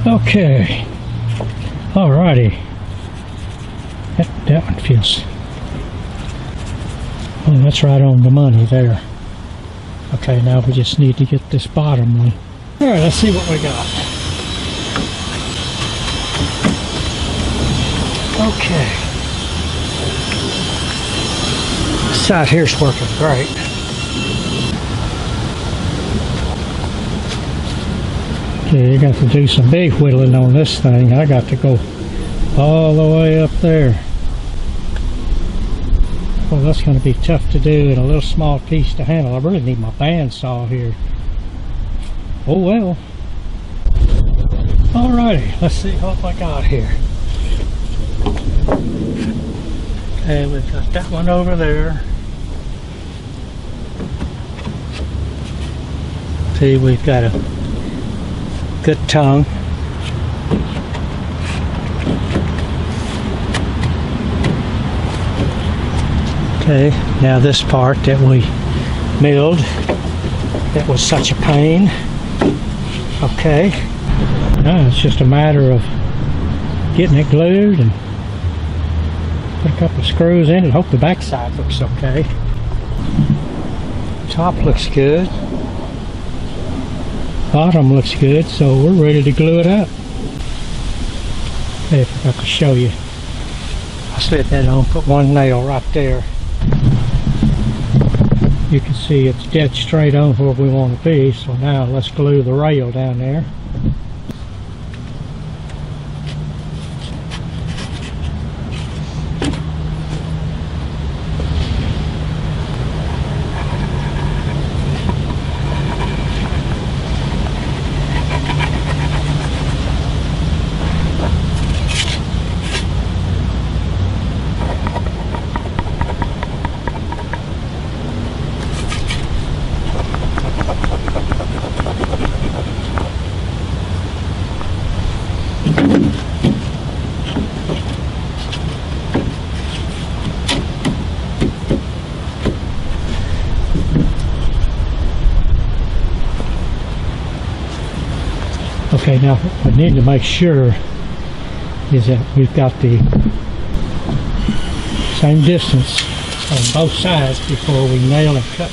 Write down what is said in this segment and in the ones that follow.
Okay, alrighty. That one feels. Oh, that's right on the money there. Okay, now we just need to get this bottom one. Alright, let's see what we got. Okay. This side here's working great. Okay, you got to do some big whittling on this thing. I got to go all the way up there. Well, that's going to be tough to do and a little small piece to handle. I really need my bandsaw here. Oh well. Alrighty, let's see what I got here. Okay, we've got that one over there. See, we've got a good tongue. Okay, now this part that we milled, that was such a pain. Okay, now it's just a matter of getting it glued and put a couple of screws in it. Hope the backside looks okay. Top looks good. Bottom looks good, so we're ready to glue it up. Okay, if I could show you. I slid that on, put one nail right there. You can see it's dead straight on where we want to be, so now let's glue the rail down there. Okay, now what we need to make sure is that we've got the same distance on both sides before we nail and cut.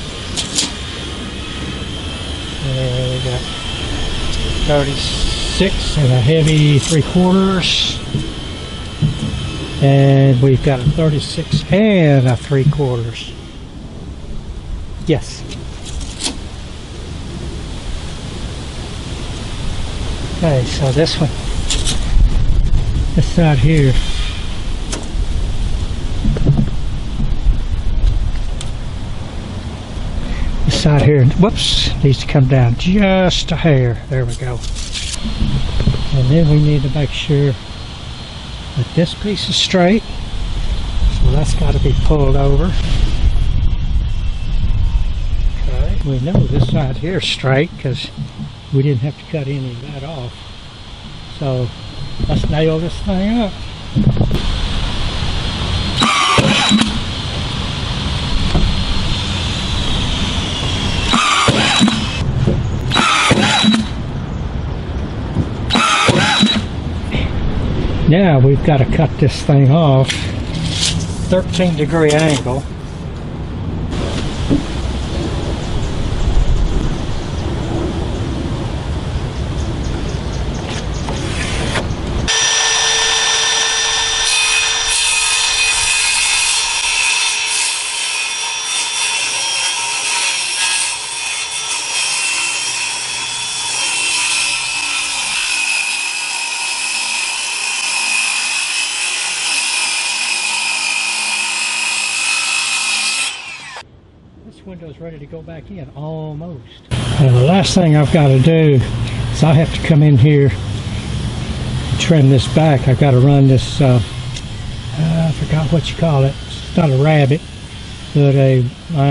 We got 36 and a heavy 3/4, and we've got a 36 and a 3/4. Yes. Okay, so this one, this side here, this side here, whoops, needs to come down just a hair. There we go. And then we need to make sure that this piece is straight, so that's got to be pulled over. Okay, we know this side here is straight because we didn't have to cut any of that off. So let's nail this thing up. Now we've got to cut this thing off 13-degree angle. Window's ready to go back in, almost. The last thing I've got to do is I have to come in here and trim this back. I've got to run this, I forgot what you call it. It's not a rabbit, but I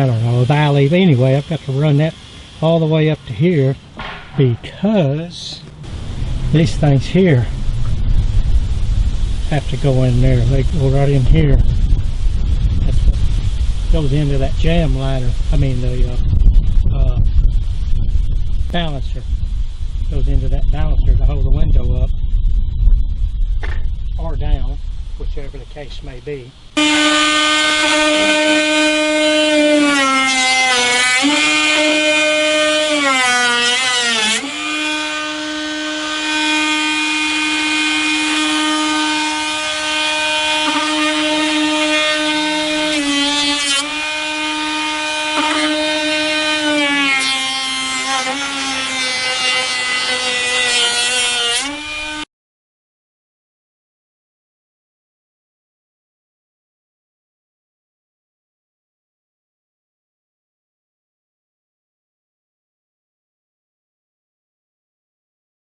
don't know, a valley. But anyway, I've got to run that all the way up to here because these things here have to go in there. They go right in here. Goes into that jam liner, I mean the balancer. goes into that balancer to hold the window up or down, whichever the case may be.